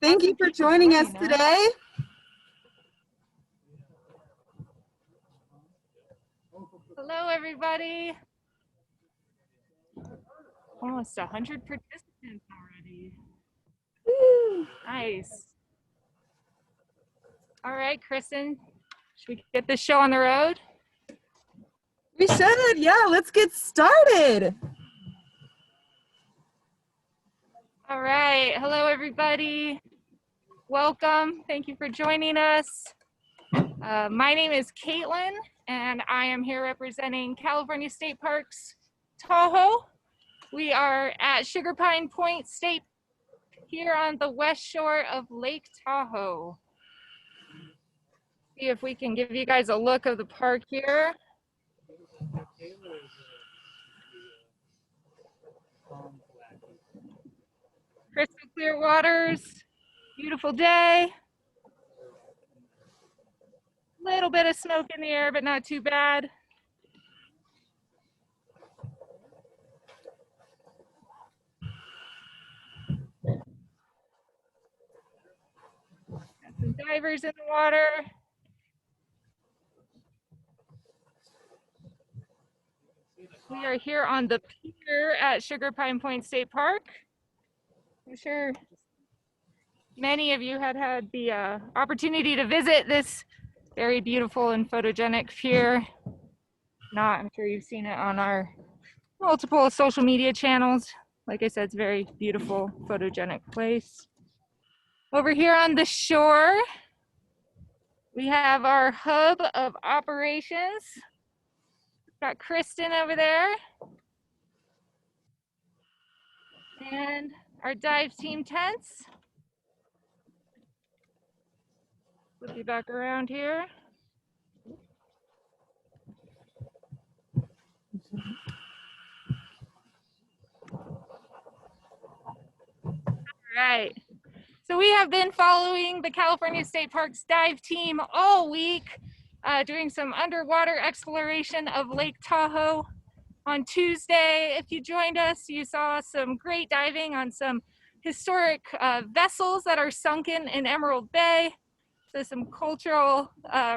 Thank you for joining us today. Hello, everybody. Almost 100 participants already. Woo, nice. All right, Kristen, should we get this show on the road? We should, yeah, let's get started. All right, hello, everybody. Welcome, thank you for joining us. My name is Kaytlen, and I am here representing California State Parks Tahoe. We are at Sugar Pine Point State here on the west shore of Lake Tahoe. See if we can give you guys a look of the park here. Crystal clear waters, beautiful day. Little bit of smoke in the air, but not too bad. Got some divers in the water. We are here on the pier at Sugar Pine Point State Park. I'm sure many of you had the opportunity to visit this very beautiful and photogenic pier. Not, I'm sure you've seen it on our multiple social media channels. Like I said, it's a very beautiful, photogenic place. Over here on the shore, we have our hub of operations. Got Kristen over there. And our dive team tents. Flip you back around here. All right. So we have been following the California State Parks dive team all week, doing some underwater exploration of Lake Tahoe. On Tuesday, if you joined us, you saw some great diving on some historic vessels that are sunken in Emerald Bay. So some cultural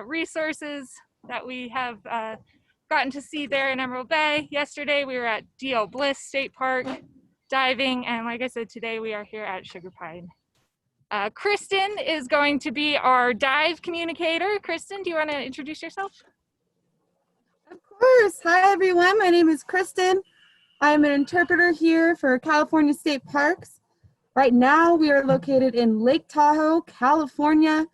resources that we have gotten to see there in Emerald Bay. Yesterday, we were at D.L. Bliss State Park diving. And like I said, today we are here at Sugar Pine. Kristen is going to be our dive communicator. Kristen, do you want to introduce yourself? Of course. Hi, everyone. My name is Kristen. I'm an interpreter here for California State Parks. Right now, we are located in Lake Tahoe, California,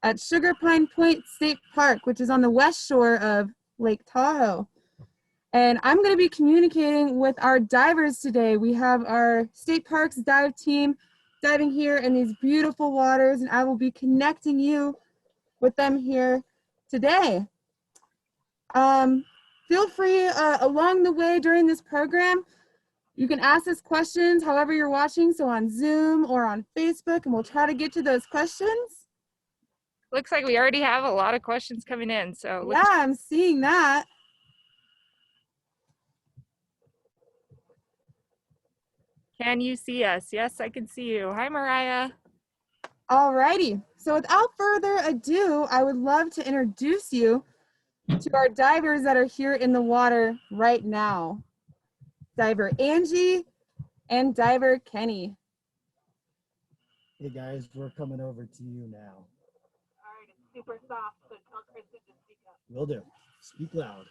at Sugar Pine Point State Park, which is on the west shore of Lake Tahoe. And I'm going to be communicating with our divers today. We have our State Parks dive team diving here in these beautiful waters, and I will be connecting you with them here today. Feel free along the way during this program, you can ask us questions however you're watching, so on Zoom or on Facebook, and we'll try to get to those questions. Looks like we already have a lot of questions coming in. So yeah, I'm seeing that. Can you see us? Yes, I can see you. Hi, Mariah. Alrighty, so without further ado, I would love to introduce you to our divers that are here in the water right now. Diver Angie and Diver Kenny. Hey guys, we're coming over to you now. All right, it's super soft, so tell Kristen to speak up. Will do. Speak loud.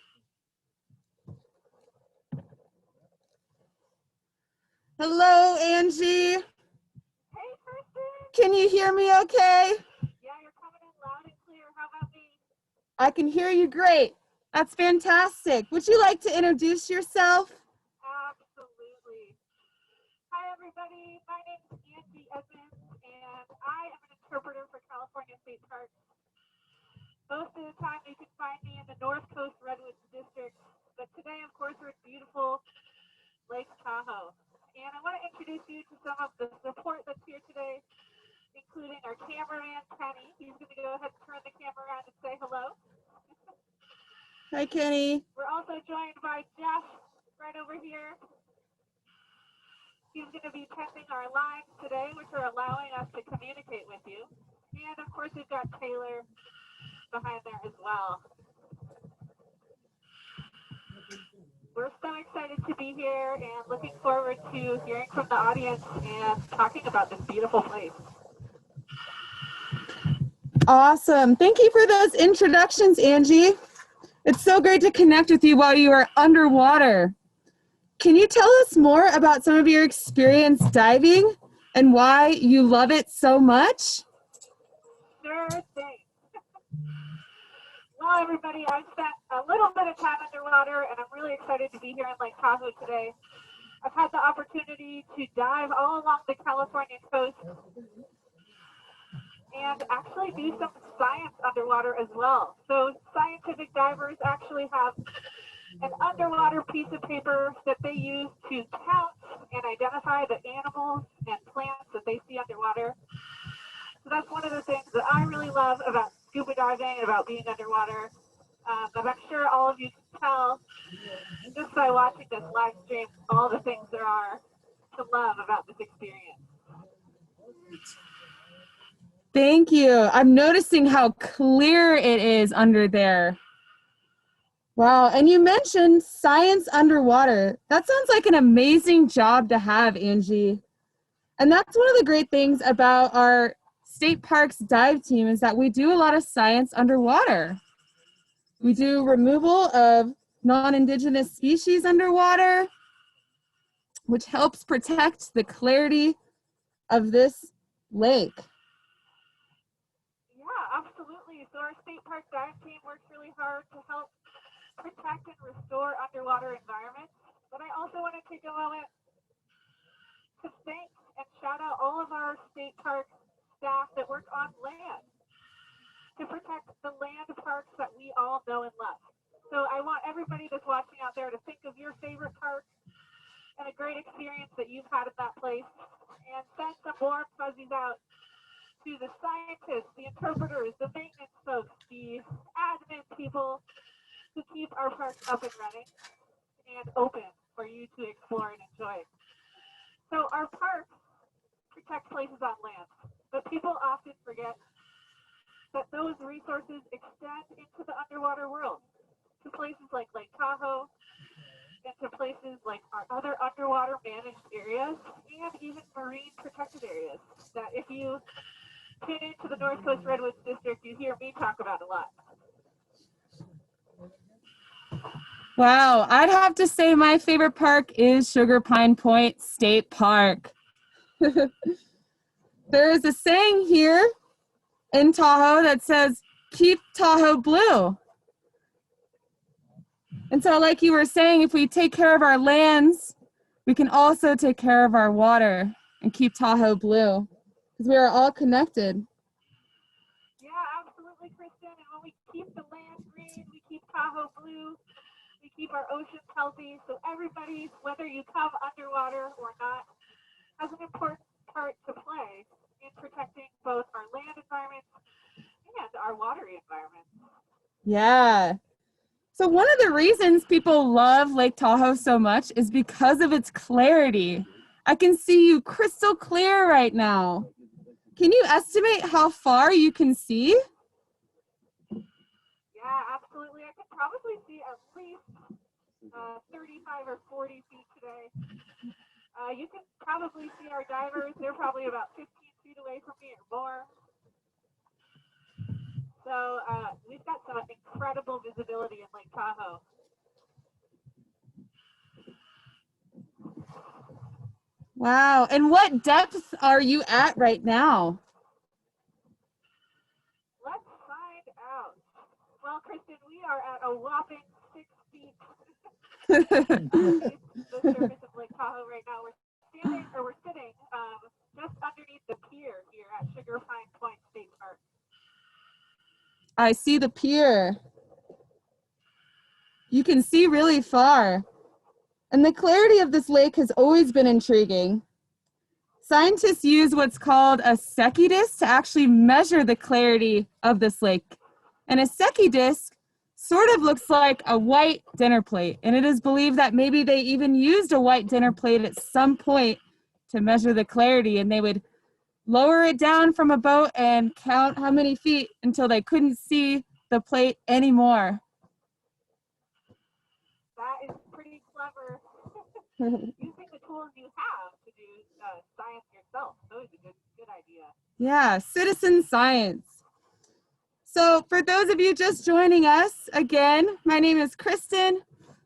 Hello, Angie. Hey, Kristen. Can you hear me okay? Yeah, you're coming in loud and clear. How about me? I can hear you great. That's fantastic. Would you like to introduce yourself? Absolutely. Hi, everybody. My name is Angie Evans, and I am an interpreter for California State Parks. Most of the time, you can find me in the North Coast Redwoods District, but today, of course, we're at beautiful Lake Tahoe. And I want to introduce you to some of the support that's here today, including our cameraman, Kenny. He's going to go ahead and turn the camera around and say hello. Hi, Kenny. We're also joined by Jeff right over here. He's going to be tending our lines today, which are allowing us to communicate with you. And of course, we've got Taylor behind there as well. We're so excited to be here and looking forward to hearing from the audience and talking about this beautiful place. Awesome. Thank you for those introductions, Angie. It's so great to connect with you while you are underwater. Can you tell us more about some of your experience diving and why you love it so much? Sure thing. Well, everybody, I've spent a little bit of time underwater, and I'm really excited to be here in Lake Tahoe today. I've had the opportunity to dive all along the California coast and actually do some science underwater as well. So scientific divers actually have an underwater piece of paper that they use to count and identify the animals and plants that they see underwater. So that's one of the things that I really love about scuba diving and about being underwater. But I'm sure all of you can tell just by watching this live stream all the things there are to love about this experience. Thank you. I'm noticing how clear it is under there. Wow, and you mentioned science underwater. That sounds like an amazing job to have, Angie. And that's one of the great things about our state parks dive team is that we do a lot of science underwater. We do removal of non-indigenous species underwater, which helps protect the clarity of this lake. Yeah, absolutely. So our state park dive team works really hard to help protect and restore underwater environments. But I also want to take a moment to thank and shout out all of our state park staff that work on land to protect the land parks that we all know and love. So I want everybody that's watching out there to think of your favorite park and a great experience that you've had at that place, and send some warm fuzzies out to the scientists, the interpreters, the maintenance folks, the admin people who keep our parks up and running and open for you to explore and enjoy. So our parks protect places on land, but people often forget that those resources extend into the underwater world, to places like Lake Tahoe, and to places like our other underwater managed areas, and even marine protected areas that if you tune into the North Coast Redwoods District, you hear me talk about a lot. Wow, I'd have to say my favorite park is Sugar Pine Point State Park. There is a saying here in Tahoe that says, keep Tahoe blue. And so like you were saying, if we take care of our lands, we can also take care of our water and keep Tahoe blue because we are all connected. Yeah, absolutely, Kristen. And when we keep the land green, we keep Tahoe blue, we keep our oceans healthy. So everybody, whether you come underwater or not, has an important part to play in protecting both our land environments and our watery environment. Yeah. So one of the reasons people love Lake Tahoe so much is because of its clarity. I can see you crystal clear right now. Can you estimate how far you can see? Yeah, absolutely. I could probably see at least 35 or 40 feet today. You can probably see our divers. They're probably about 15 feet away from me or more. So we've got some incredible visibility in Lake Tahoe. Wow. And what depth are you at right now? Let's find out. Well, Kristen, we are at a whopping 6 feet beneath the surface of Lake Tahoe right now. We're sitting just underneath the pier here at Sugar Pine Point State Park. I see the pier. You can see really far. And the clarity of this lake has always been intriguing. Scientists use what's called a Secchi disc to actually measure the clarity of this lake. And a Secchi disc sort of looks like a white dinner plate. And it is believed that maybe they even used a white dinner plate at some point to measure the clarity, and they would lower it down from a boat and count how many feet until they couldn't see the plate anymore. That is pretty clever. Using the tools you have to do science yourself. That was a good idea. Yeah, citizen science. So for those of you just joining us, again, my name is Kristen.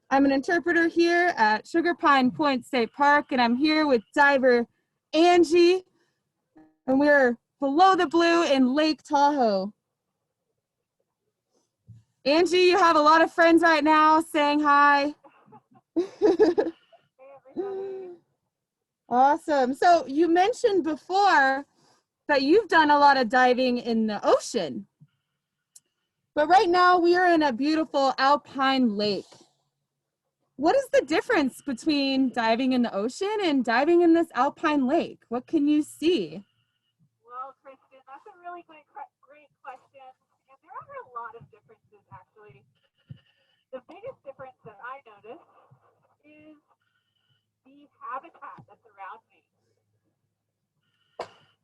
I'm an interpreter here at Sugar Pine Point State Park, and I'm here with diver Angie, and we're below the blue in Lake Tahoe. Angie, you have a lot of friends right now saying hi. Hey, everybody. Awesome. So you mentioned before that you've done a lot of diving in the ocean. But right now we are in a beautiful alpine lake. What is the difference between diving in the ocean and diving in this alpine lake? What can you see? Well, Kristen, that's a really great question. And there are a lot of differences, actually. The biggest difference that I noticed is the habitat that's around me.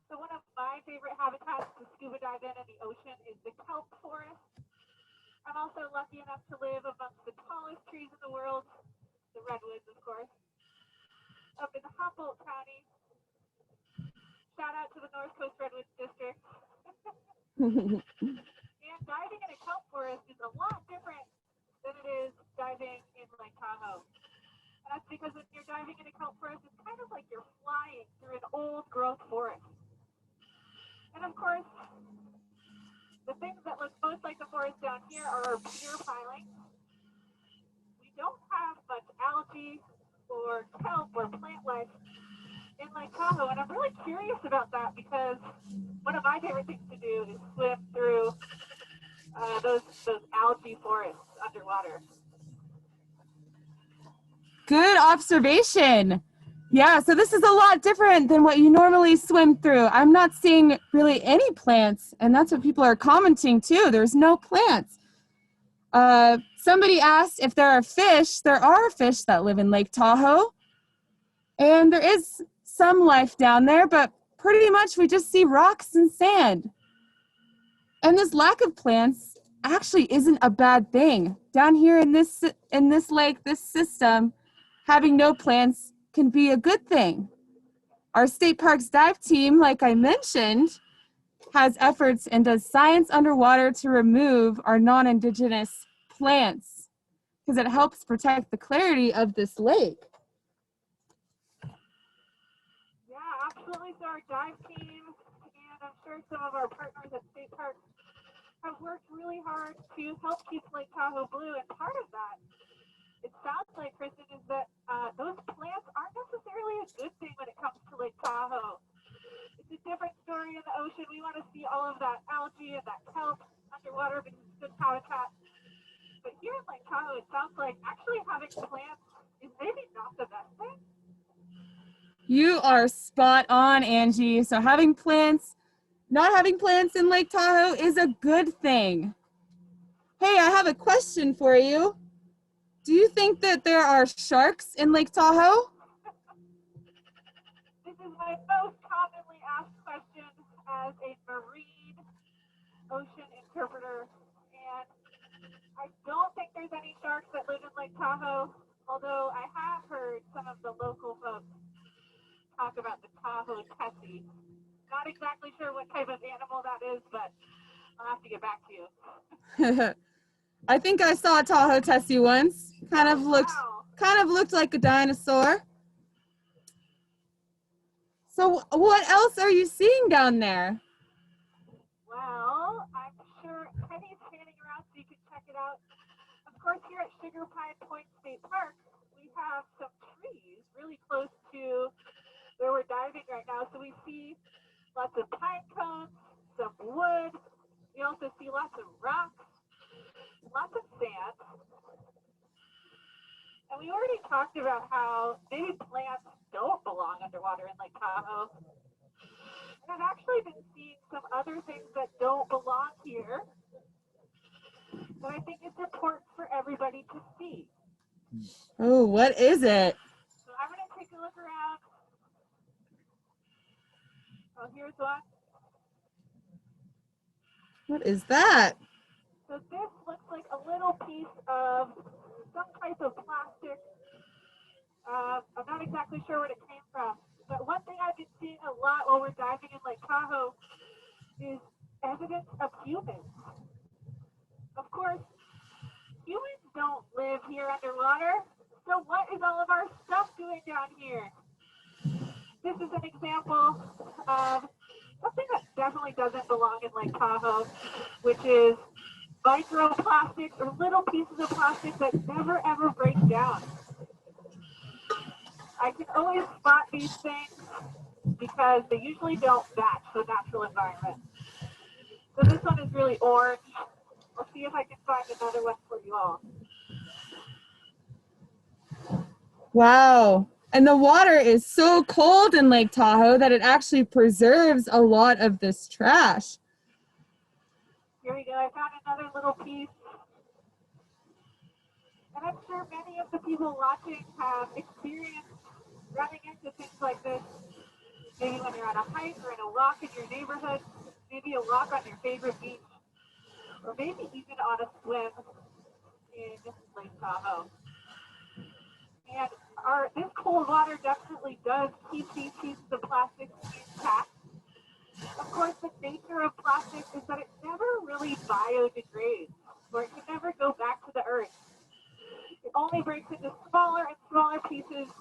So one of my favorite habitats to scuba dive in the ocean is the Kelp Forest. I'm also lucky enough to live amongst the tallest trees in the world, the redwoods, of course, up in Humboldt County. Shout out to the North Coast Redwoods District. And diving in a kelp forest is a lot different than it is diving in Lake Tahoe. And that's because when you're diving in a kelp forest, it's kind of like you're flying through an old growth forest. And of course, the things that look most like the forest down here are our Pier pilings. We don't have much algae or kelp or plant life in Lake Tahoe, and I'm really curious about that because one of my favorite things to do is swim through those algae forests underwater. Good observation. Yeah, so this is a lot different than what you normally swim through. I'm not seeing really any plants, and that's what people are commenting too. There's no plants. Somebody asked if there are fish. There are fish that live in Lake Tahoe, and there is some life down there, but pretty much we just see rocks and sand. And this lack of plants actually isn't a bad thing. Down here in this lake, this system, having no plants can be a good thing. Our state parks dive team, like I mentioned, has efforts and does science underwater to remove our non-indigenous plants because it helps protect the clarity of this lake. Yeah, absolutely. So our dive team, and I'm sure some of our partners at state parks have worked really hard to help keep Lake Tahoe blue, and part of that, it sounds like, Kristen, is that those plants aren't necessarily a good thing when it comes to Lake Tahoe. It's a different story in the ocean. We want to see all of that algae and that kelp underwater because it's good habitat. But here in Lake Tahoe, it sounds like actually having plants is maybe not the best thing. You are spot on, Angie. So not having plants in Lake Tahoe is a good thing. Hey, I have a question for you. Do you think that there are sharks in Lake Tahoe? This is my most commonly asked question as a marine ocean interpreter, and I don't think there's any sharks that live in Lake Tahoe, although I have heard some of the local folks talk about the Tahoe Tessie. Not exactly sure what type of animal that is, but I'll have to get back to you. I think I saw a Tahoe Tessie once. Kind of looked like a dinosaur. So what else are you seeing down there? Well, I'm sure Penny's standing around so you can check it out. Of course, here at Sugar Pine Point State Park, we have some trees really close to where we're diving right now. So we see lots of pine cones, some wood. We also see lots of rocks, lots of sand. And we already talked about how maybe plants don't belong underwater in Lake Tahoe. And I've actually been seeing some other things that don't belong here that I think it's important for everybody to see. Oh, what is it? So I'm going to take a look around. Oh, here's one. What is that? So this looks like a little piece of some type of plastic. I'm not exactly sure what it came from, but one thing I've been seeing a lot while we're diving in Lake Tahoe is evidence of humans. Of course, humans don't live here underwater, so what is all of our stuff doing down here? This is an example of something that definitely doesn't belong in Lake Tahoe, which is microplastics or little pieces of plastic that never ever break down. I can always spot these things because they usually don't match the natural environment. So this one is really orange. I'll see if I can find another one for you all. Wow. And the water is so cold in Lake Tahoe that it actually preserves a lot of this trash. Here we go. I found another little piece. And I'm sure many of the people watching have experienced running into things like this. Maybe when you're on a hike or in a walk in your neighborhood, maybe a walk on your favorite beach, or maybe even on a swim in Lake Tahoe. And this cold water definitely does keep these pieces of plastic intact. Of course, the nature of plastic is that it never really biodegrades, or it can never go back to the earth. It only breaks into smaller and smaller pieces,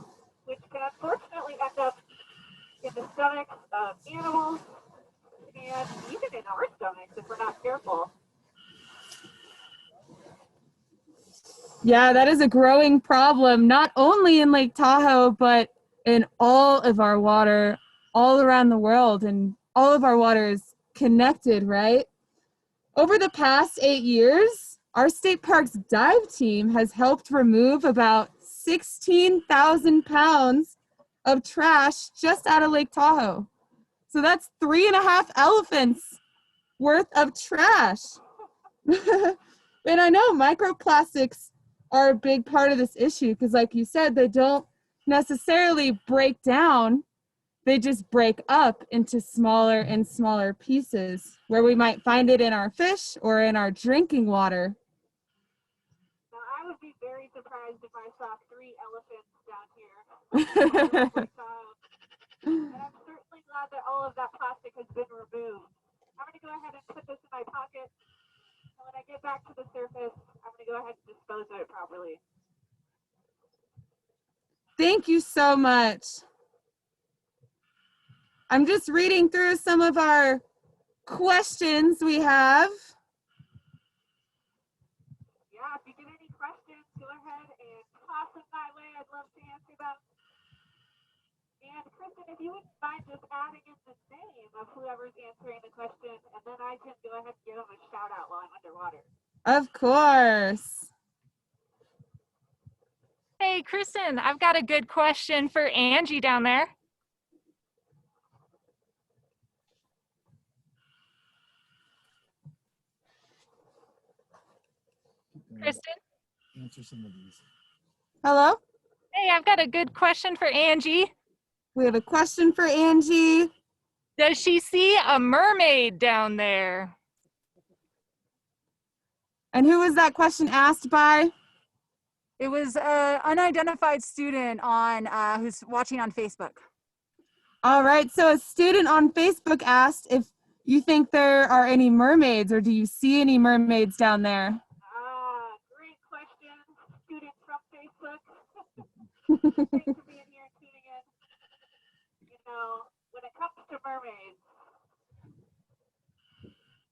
which can unfortunately end up in the stomachs of animals and even in our stomachs if we're not careful. Yeah, that is a growing problem, not only in Lake Tahoe, but in all of our water, all around the world, and all of our water is connected, right? Over the past 8 years, our state parks dive team has helped remove about 16,000 pounds of trash just out of Lake Tahoe. So that's 3.5 elephants worth of trash. And I know microplastics are a big part of this issue because, like you said, they don't necessarily break down. They just break up into smaller and smaller pieces where we might find it in our fish or in our drinking water. Now, I would be very surprised if I saw 3 elephants down here. And I'm certainly glad that all of that plastic has been removed. I'm going to go ahead and put this in my pocket. And when I get back to the surface, I'm going to go ahead and dispose of it properly. Thank you so much. I'm just reading through some of our questions we have. Yeah, if you get any questions, go ahead and toss them my way. I'd love to answer them. And Kristen, if you wouldn't mind just adding in the name of whoever's answering the question, and then I can go ahead and give them a shout out while I'm underwater. Of course. Hey, Kristen, I've got a good question for Angie down there. Kristen? Answer some of these. Hello? Hey, I've got a good question for Angie. We have a question for Angie. Does she see a mermaid down there? And who was that question asked by? It was an unidentified student on who's watching on Facebook. All right, so a student on Facebook asked if you think there are any mermaids, or do you see any mermaids down there? Great question, student from Facebook. Thanks for being here and tuning in. You know, when it comes to mermaids,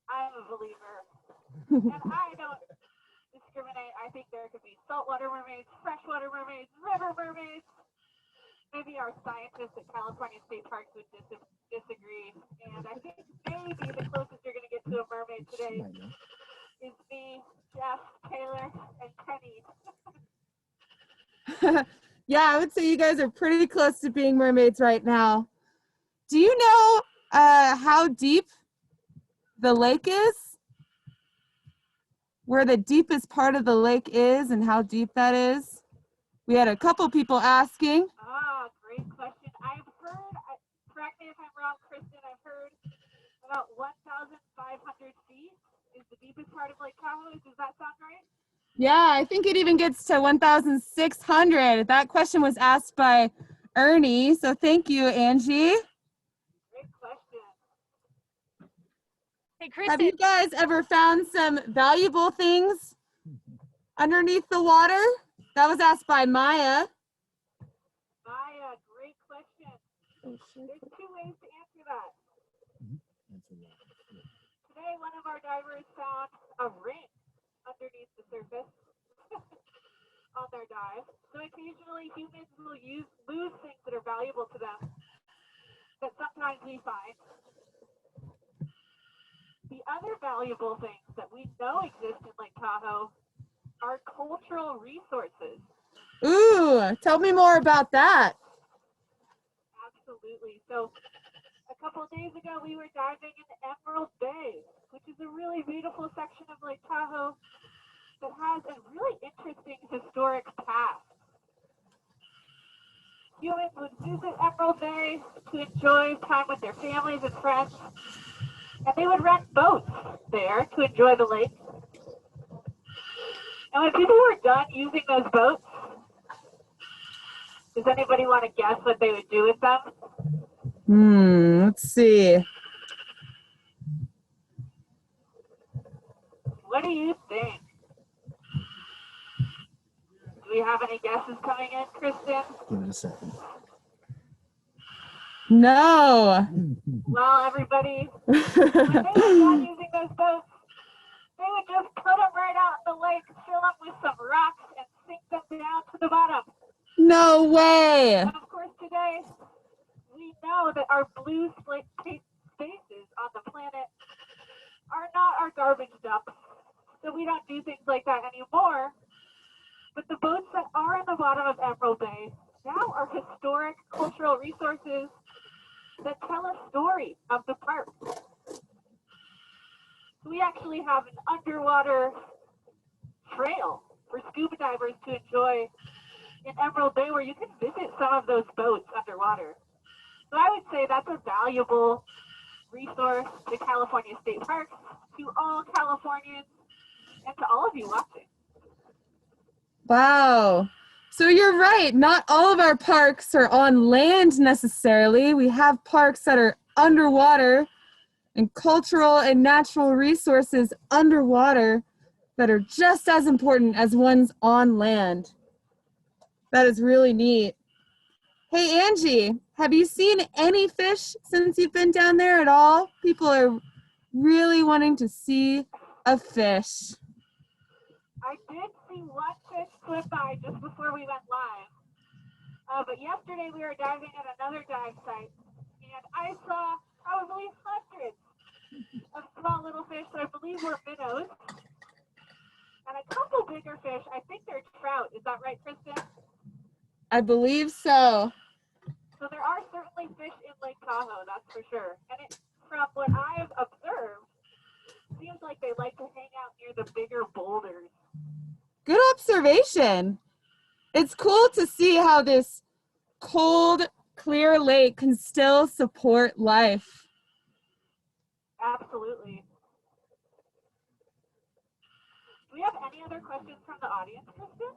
I'm a believer. And I don't discriminate. I think there could be saltwater mermaids, freshwater mermaids, river mermaids. Maybe our scientists at California State Parks would disagree. And I think maybe the closest you're going to get to a mermaid today is me, Jeff, Taylor, and Penny. Yeah, I would say you guys are pretty close to being mermaids right now. Do you know how deep the lake is? Where the deepest part of the lake is and how deep that is? We had a couple people asking. Great question. I've heard, correct me if I'm wrong, Kristen. I've heard about 1,500 feet is the deepest part of Lake Tahoe. Does that sound right? Yeah, I think it even gets to 1,600. That question was asked by Ernie, so thank you, Angie. Great question. Hey, Have Kristen, you guys ever found some valuable things underneath the water? That was asked by Maya. Maya, great question. There's two ways to answer that. Today, one of our divers found a ring underneath the surface on their dive. So occasionally humans will lose things that are valuable to them that sometimes we find. The other valuable things that we know exist in Lake Tahoe are cultural resources. Ooh, tell me more about that. Absolutely. So a couple of days ago, we were diving in Emerald Bay, which is a really beautiful section of Lake Tahoe that has a really interesting historic past. Humans would visit Emerald Bay to enjoy time with their families and friends, and they would rent boats there to enjoy the lake. And when people were done using those boats, does anybody want to guess what they would do with them? Let's see. What do you think? Do we have any guesses coming in, Kristen? Give it a second. No. Well, everybody, when they were done using those boats, they would just put them right out in the lake, fill them with some rocks, and sink them down to the bottom. No way. And of course, today, we know that our blue spaces on the planet are not our garbage dumps. So we don't do things like that anymore. But the boats that are in the bottom of Emerald Bay now are historic cultural resources that tell a story of the park. So we actually have an underwater trail for scuba divers to enjoy in Emerald Bay where you can visit some of those boats underwater. So I would say that's a valuable resource to California State Parks, to all Californians, and to all of you watching. Wow. So you're right. Not all of our parks are on land necessarily. We have parks that are underwater and cultural and natural resources underwater that are just as important as ones on land. That is really neat. Hey, Angie, have you seen any fish since you've been down there at all? People are really wanting to see a fish. I did see one fish swim by just before we went live. But yesterday we were diving at another dive site, and I saw probably hundreds of small little fish that I believe were minnows, and a couple bigger fish. I think they're trout. Is that right, Kristen? I believe so. So there are certainly fish in Lake Tahoe, that's for sure. And from what I've observed, it seems like they like to hang out near the bigger boulders. Good observation. It's cool to see how this cold, clear lake can still support life. Absolutely. Do we have any other questions from the audience, Kristen?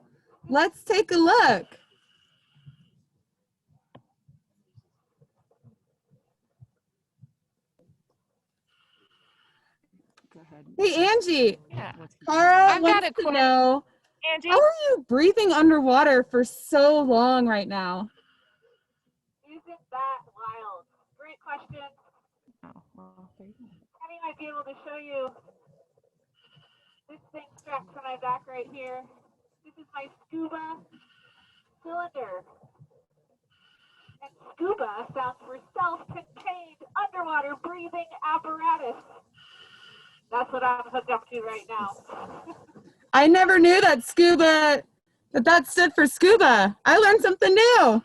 Let's take a look. Go ahead. Hey, Angie. yeah. Cara I've got wants a to question. know, Angie, how are you breathing underwater for so long right now? Isn't that wild? Great question. Oh, well, there you go. Penny might be able to show you this thing strapped to my back right here. This is my SCUBA cylinder. And SCUBA stands for self-contained underwater breathing apparatus. That's what I'm hooked up to right now. I never knew that that stood for scuba. I learned something new.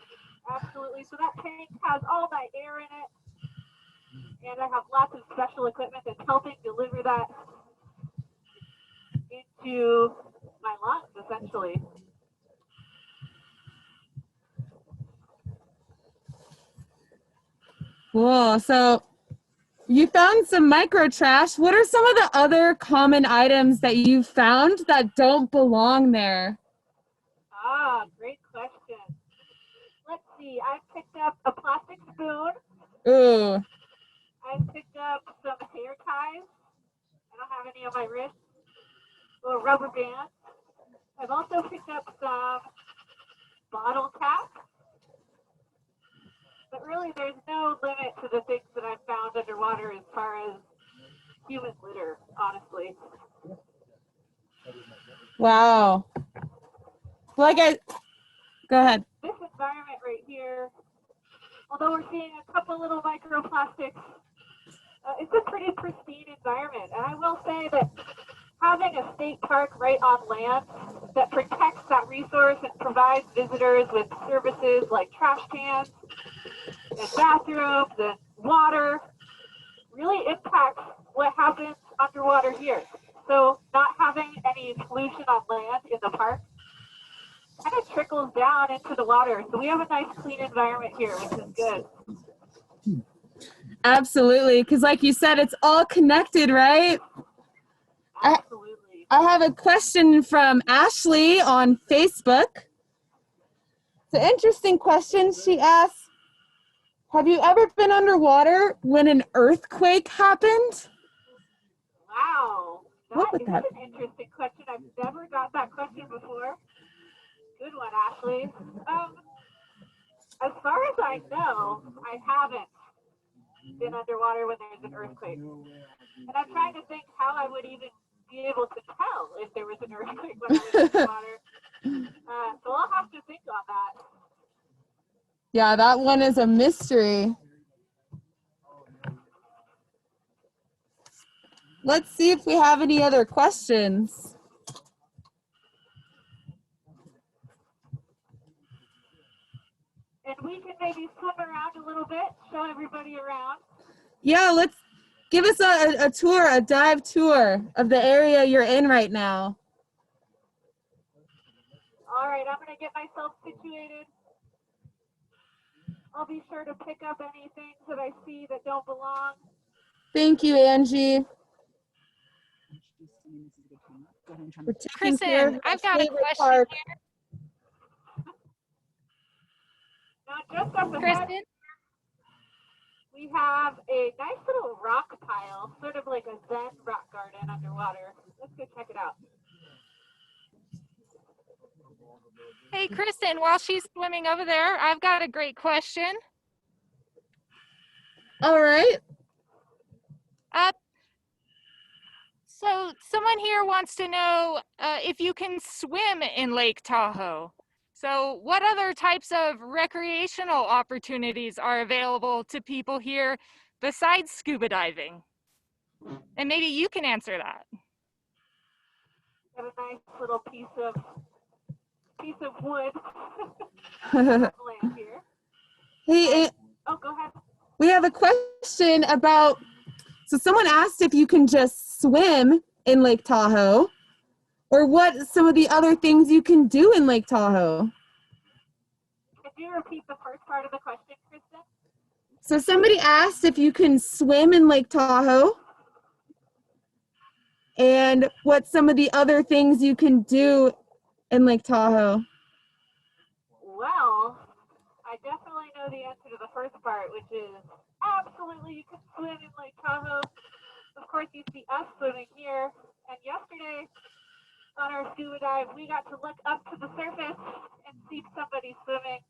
Absolutely. So that tank has all my air in it. And I have lots of special equipment that's helping deliver that into my lungs, essentially. Cool. So you found some micro trash. What are some of the other common items that you found that don't belong there? Ah, great question. Let's see. I picked up a plastic spoon. Ooh. I picked up some hair ties. I don't have any on my wrist. Little rubber bands. I've also picked up some bottle caps. But really, there's no limit to the things that I've found underwater as far as human litter, honestly. Wow. Go ahead. This environment right here, although we're seeing a couple little microplastics, it's a pretty pristine environment. And I will say that having a state park right on land that protects that resource and provides visitors with services like trash cans and bathrooms and water really impacts what happens underwater here. So not having any pollution on land in the park kind of trickles down into the water. So we have a nice clean environment here, which is good. Absolutely. Because like you said, it's all connected, right? Absolutely. I have a question from Ashley on Facebook. It's an interesting question. She asks, have you ever been underwater when an earthquake happened? Wow. What would That that is an interesting question. I've never got that question before. Good one, Ashley. As far as I know, I haven't been underwater when there's an earthquake. And I'm trying to think how I would even be able to tell if there was an earthquake when I was underwater. So I'll have to think on that. Yeah, that one is a mystery. Let's see if we have any other questions. And we can maybe swim around a little bit, show everybody around. Yeah, let's give us a tour, a dive tour of the area you're in right now. All right, I'm going to get myself situated. I'll be sure to pick up any things that I see that don't belong. Thank you, Angie. For taking care of Kristen, our I've got a favorite question park. here. Now, just up ahead, Kristen, we have a nice little rock pile, sort of like a Zen rock garden underwater. Let's go check it out. hey, Kristen, while she's swimming over there, I've got a great question. All right. So someone here wants to know if you can swim in Lake Tahoe. So what other types of recreational opportunities are available to people here besides scuba diving? And maybe you can answer that. Got a nice little piece of wood on the land here. Hey, Oh, go ahead. we have a question about, so someone asked if you can just swim in Lake Tahoe, or what some of the other things you can do in Lake Tahoe. Could you repeat the first part of the question, Kristen? So somebody asked if you can swim in Lake Tahoe, and what some of the other things you can do in Lake Tahoe. Well, I definitely know the answer to the first part, which is absolutely you can swim in Lake Tahoe. Of course, you see us swimming here. And yesterday on our scuba dive, we got to look up to the surface and see somebody swimming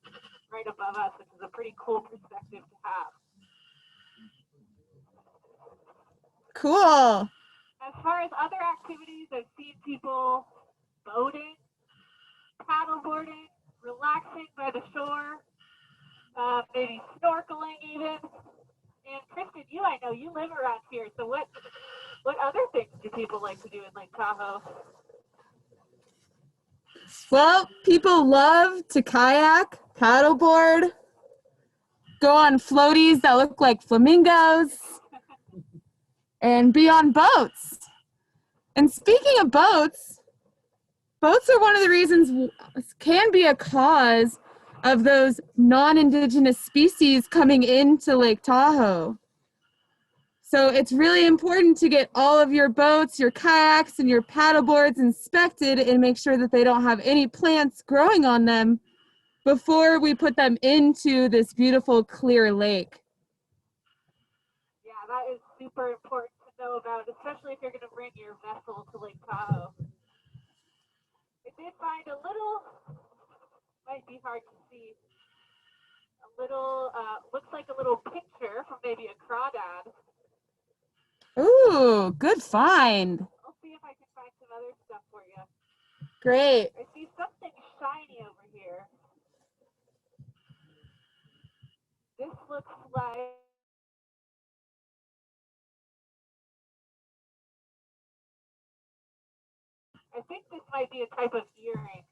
right above us, which is a pretty cool perspective to have. Cool. As far as other activities, I've seen people boating, paddleboarding, relaxing by the shore, maybe snorkeling even. And Kristen, I know you live around here, so what other things do people like to do in Lake Tahoe? Well, people love to kayak, paddleboard, go on floaties that look like flamingos, and be on boats. And speaking of boats are one of the reasons, can be a cause of those non-indigenous species coming into Lake Tahoe. So it's really important to get all of your boats, your kayaks, and your paddle boards inspected and make sure that they don't have any plants growing on them before we put them into this beautiful clear lake. Yeah, that is super important to know about, especially if you're going to bring your vessel to Lake Tahoe. I did find a little, might be hard to see, a little, looks like a little picture from maybe a crawdad. Ooh, good find. I'll see if I can find some other stuff for you. Great. I see something shiny over here. This looks like I think this might be a type of earring.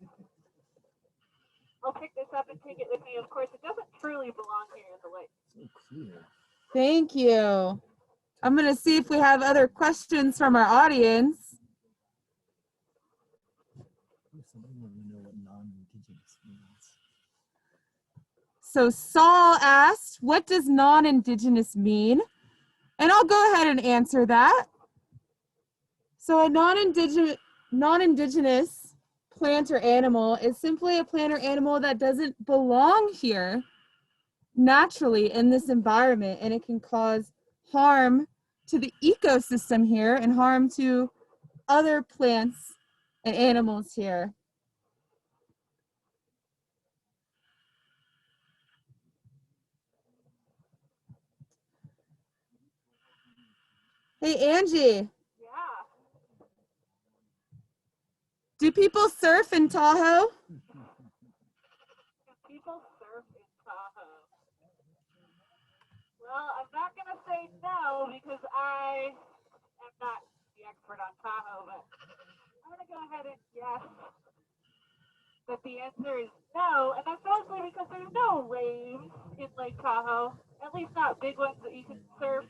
I'll pick this up and take it with me. Of course, it doesn't truly belong here in the lake. So clear. Thank you. I'm going to see if we have other questions from our audience. Somebody let me know what non-indigenous means. So Saul asked, what does non-indigenous mean? And I'll go ahead and answer that. So a non-indigenous plant or animal is simply a plant or animal that doesn't belong here naturally in this environment, and it can cause harm to the ecosystem here and harm to other plants and animals here. Hey, Angie, Yeah. do people surf in Tahoe? Can people surf in Tahoe? Well, I'm not going to say no because I am not the expert on Tahoe, but I'm going to go ahead and guess that the answer is no, and that's mostly because there's no waves in Lake Tahoe, at least not big ones that you can surf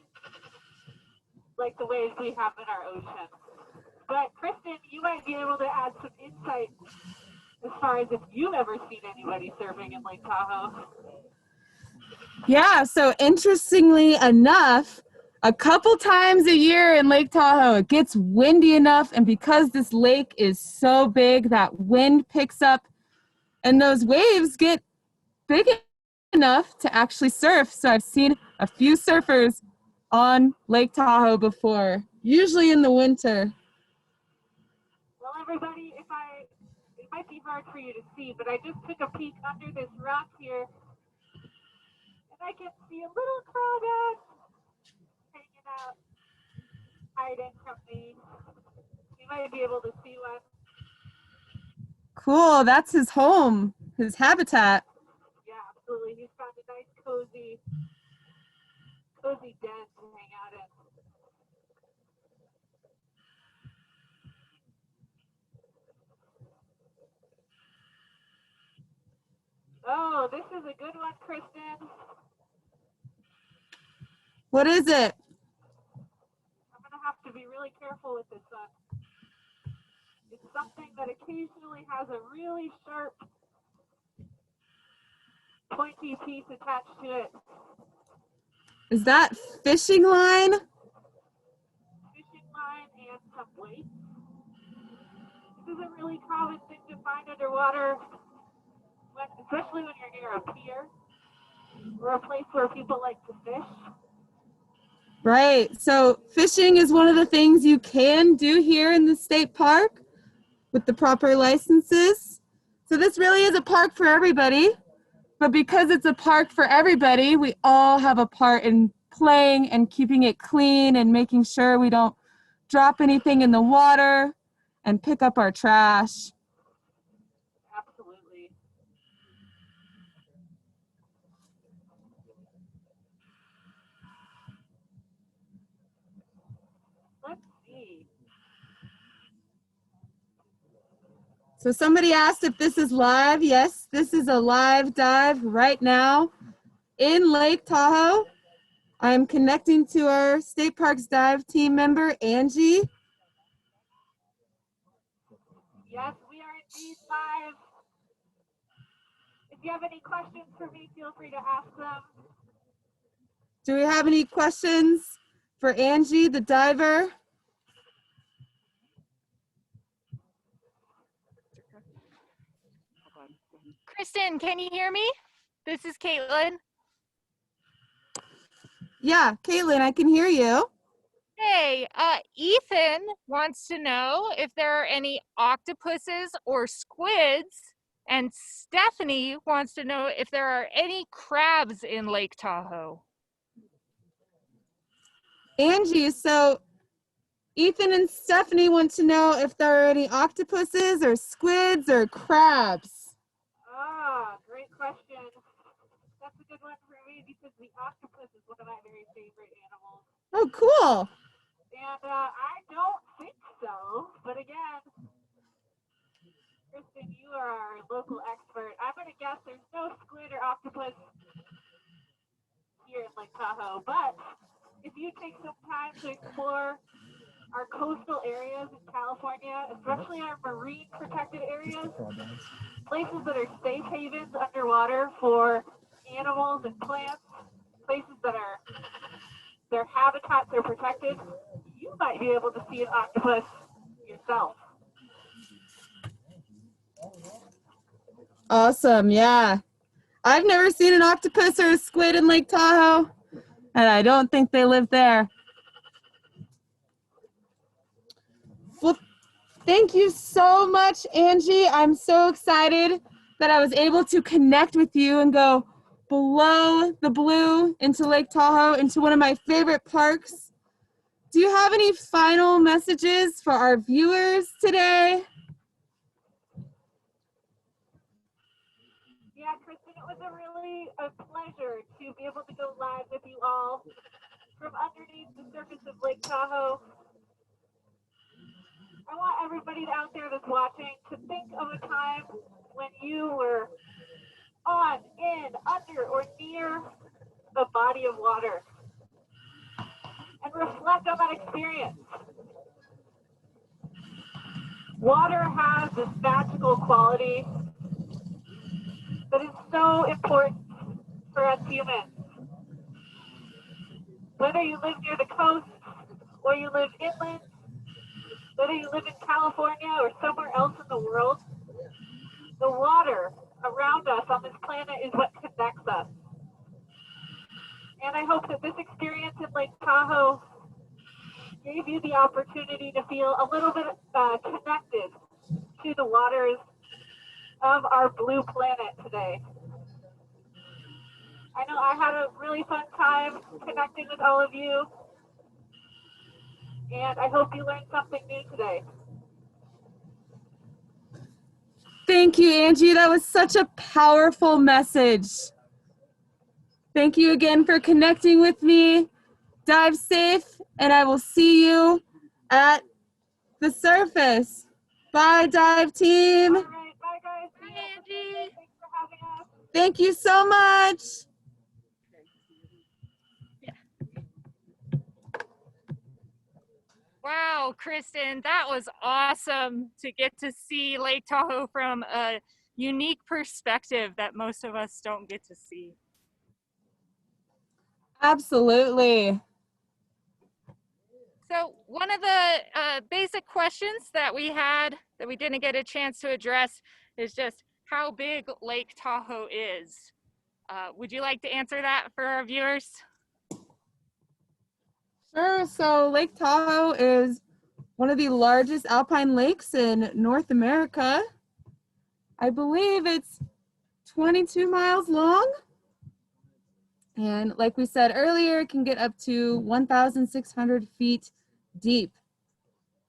like the waves we have in our ocean. But Kristen, you might be able to add some insight as far as if you've ever seen anybody surfing in Lake Tahoe. Yeah, so interestingly enough, a couple times a year in Lake Tahoe, it gets windy enough, and because this lake is so big, that wind picks up and those waves get big enough to actually surf. So I've seen a few surfers on Lake Tahoe before, usually in the winter. Well, everybody, it might be hard for you to see, but I just took a peek under this rock here, and I can see a little crawdad hanging out, hiding from me. You might be able to see one. Cool, that's his home, his habitat. Yeah, absolutely. He's found a nice cozy den to hang out in. Oh, this is a good one, Kristen. What is it? I'm going to have to be really careful with this one. It's something that occasionally has a really sharp, pointy piece attached to it. Is that fishing line? Fishing line and some weights. This is a really common thing to find underwater, especially when you're near a pier or a place where people like to fish. Right, so fishing is one of the things you can do here in the state park with the proper licenses. So this really is a park for everybody, but because it's a park for everybody, we all have a part in playing and keeping it clean and making sure we don't drop anything in the water and pick up our trash. Absolutely. Let's see. So somebody asked if this is live. Yes, this is a live dive right now in Lake Tahoe. I'm connecting to our State Parks dive team member, Angie. Yes, we are indeed live. If you have any questions for me, feel free to ask them. Do we have any questions for Angie, the diver? Kristen, can you hear me? This is Kaytlen. Yeah, Kaytlen, I can hear you. Hey, Ethan wants to know if there are any octopuses or squids, and Stephanie wants to know if there are any crabs in Lake Tahoe. Angie, so Ethan and Stephanie want to know if there are any octopuses or squids or crabs. Ah, great question. That's a good one for me because the octopus is one of my very favorite animals. Oh, cool. And I don't think so, but again, Kristen, you are our local expert. I'm going to guess there's no squid or octopus here in Lake Tahoe, but if you take some time to explore our coastal areas in California, especially our marine protected areas, places that are safe havens underwater for animals and plants, places that are their habitats are protected, you might be able to see an octopus yourself. Awesome, yeah. I've never seen an octopus or a squid in Lake Tahoe, and I don't think they live there. Well, thank you so much, Angie. I'm so excited that I was able to connect with you and go below the blue into Lake Tahoe, into one of my favorite parks. Do you have any final messages for our viewers today? Yeah, Kristen, it was really a pleasure to be able to go live with you all from underneath the surface of Lake Tahoe. I want everybody out there that's watching to think of a time when you were on, in, under, or near a body of water and reflect on that experience. Water has this magical quality that is so important for us humans. Whether you live near the coast or you live inland, whether you live in California or somewhere else in the world, the water around us on this planet is what connects us. And I hope that this experience in Lake Tahoe gave you the opportunity to feel a little bit connected to the waters of our blue planet today. I know I had a really fun time connecting with all of you, and I hope you learned something new today. Thank you, Angie. That was such a powerful message. Thank you again for connecting with me. Dive safe, and I will see you at the surface. Bye, dive team. All right, bye guys. Hi, Angie. Thanks for having us. Thank you so much. Wow, Kristen, that was awesome to get to see Lake Tahoe from a unique perspective that most of us don't get to see. Absolutely. So one of the basic questions that we had that we didn't get a chance to address is just how big Lake Tahoe is. Would you like to answer that for our viewers? Sure. So Lake Tahoe is one of the largest alpine lakes in North America. I believe it's 22 miles long. And like we said earlier, it can get up to 1,600 feet deep.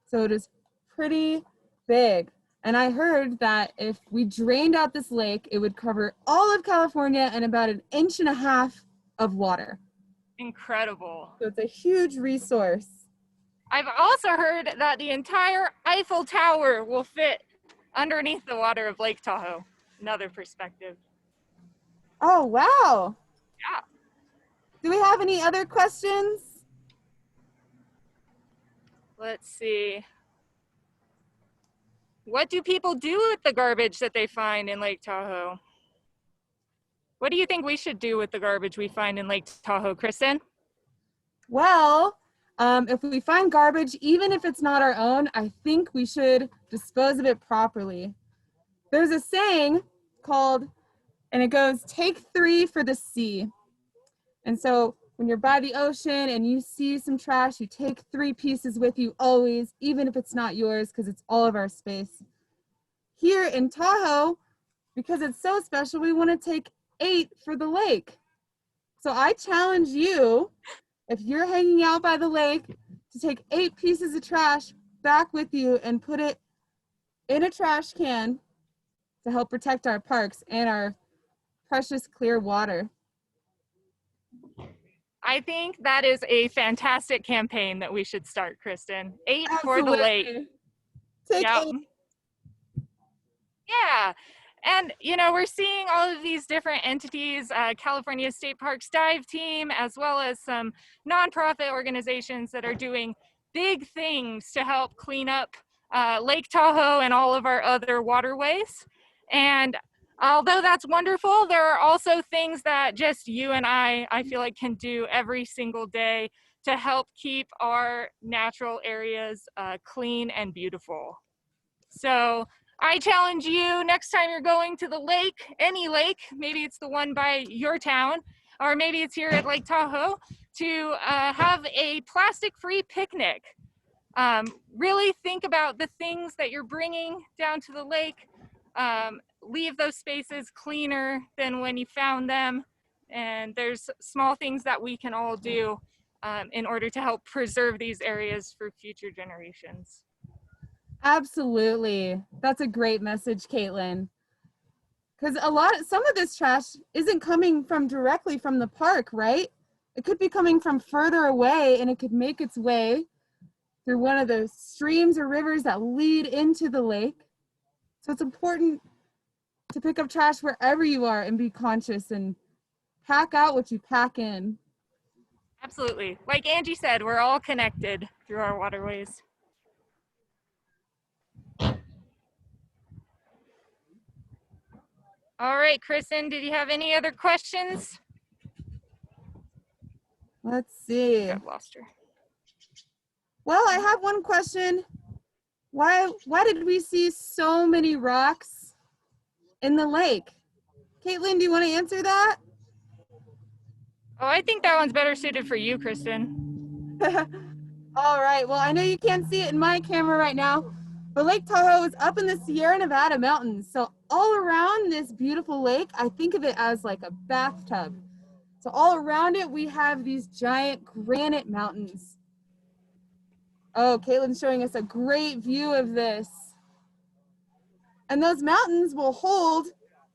So it is pretty big. And I heard that if we drained out this lake, it would cover all of California and about 1.5 inches of water. Incredible. So it's a huge resource. I've also heard that the entire Eiffel Tower will fit underneath the water of Lake Tahoe. Another perspective. Oh, wow. Yeah. Do we have any other questions? Let's see. What do people do with the garbage that they find in Lake Tahoe? What do you think we should do with the garbage we find in Lake Tahoe, Kristen? Well, if we find garbage, even if it's not our own, I think we should dispose of it properly. There's a saying called, and it goes, take 3 for the sea. And so when you're by the ocean and you see some trash, you take 3 pieces with you always, even if it's not yours, because it's all of our space. Here in Tahoe, because it's so special, we want to take 8 for the lake. So I challenge you, if you're hanging out by the lake, to take 8 pieces of trash back with you and put it in a trash can to help protect our parks and our precious clear water. I think that is a fantastic campaign that we should start, Kristen. 8 for the lake. Take Yep. 8. Yeah. And, you know, we're seeing all of these different entities, California State Parks Dive Team, as well as some nonprofit organizations that are doing big things to help clean up Lake Tahoe and all of our other waterways. And although that's wonderful, there are also things that just you and I feel like can do every single day to help keep our natural areas clean and beautiful. So I challenge you, next time you're going to the lake, any lake, maybe it's the one by your town, or maybe it's here at Lake Tahoe, to have a plastic-free picnic. Really think about the things that you're bringing down to the lake. Leave those spaces cleaner than when you found them. And there's small things that we can all do in order to help preserve these areas for future generations. Absolutely. That's a great message, Kaytlen. Because some of this trash isn't coming from directly from the park, right? It could be coming from further away, and it could make its way through one of the streams or rivers that lead into the lake. So it's important to pick up trash wherever you are and be conscious and pack out what you pack in. Absolutely. Like Angie said, we're all connected through our waterways. All right, Kristen, did you have any other questions? Let's see. I've lost her. Well, I have one question. Why did we see so many rocks in the lake? Kaytlen, do you want to answer that? Oh, I think that one's better suited for you, Kristen. All right. Well, I know you can't see it in my camera right now, but Lake Tahoe is up in the Sierra Nevada mountains. So all around this beautiful lake, I think of it as like a bathtub. So all around it, we have these giant granite mountains. Oh, Kaytlen's showing us a great view of this. And those mountains will hold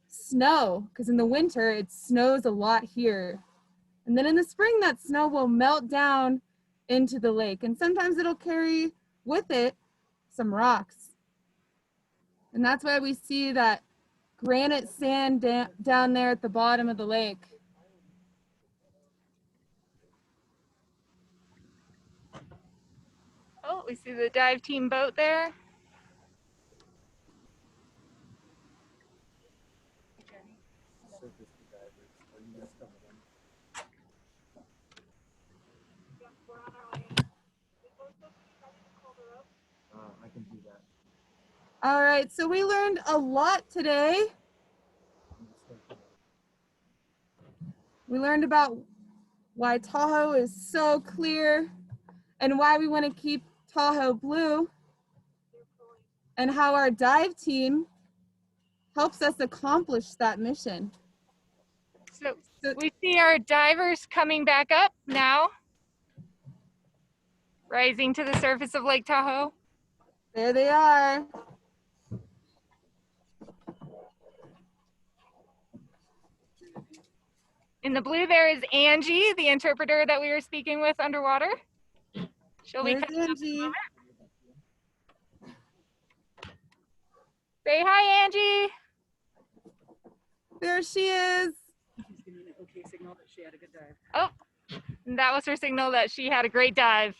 snow, because in the winter, it snows a lot here. And then in the spring, that snow will melt down into the lake. And sometimes it'll carry with it some rocks. And that's why we see that granite sand down there at the bottom of the lake. Oh, we see the dive team boat there. I can do that. All right, so we learned a lot today. We learned about why Tahoe is so clear and why we want to keep Tahoe blue, and how our dive team helps us accomplish that mission. So we see our divers coming back up now, rising to the surface of Lake Tahoe. There they are. In the blue there is Angie, the interpreter that we were speaking with underwater. She'll be There's coming up in a Angie. moment. Say hi, Angie. There she is. She's giving an okay signal that she had a good dive. Oh, and that was her signal that she had a great dive.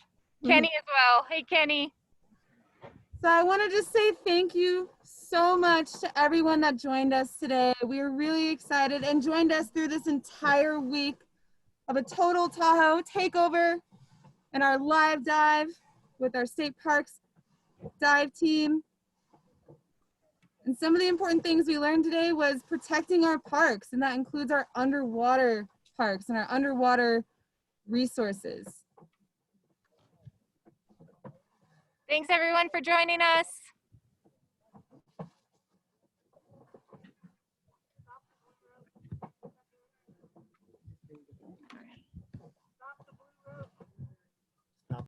Kenny as well. Hey, Kenny. So I want to just say thank you so much to everyone that joined us today. We are really excited and joined us through this entire week of a total Tahoe takeover and our live dive with our state parks dive team. And some of the important things we learned today was protecting our parks, and that includes our underwater parks and our underwater resources. Thanks everyone for joining us.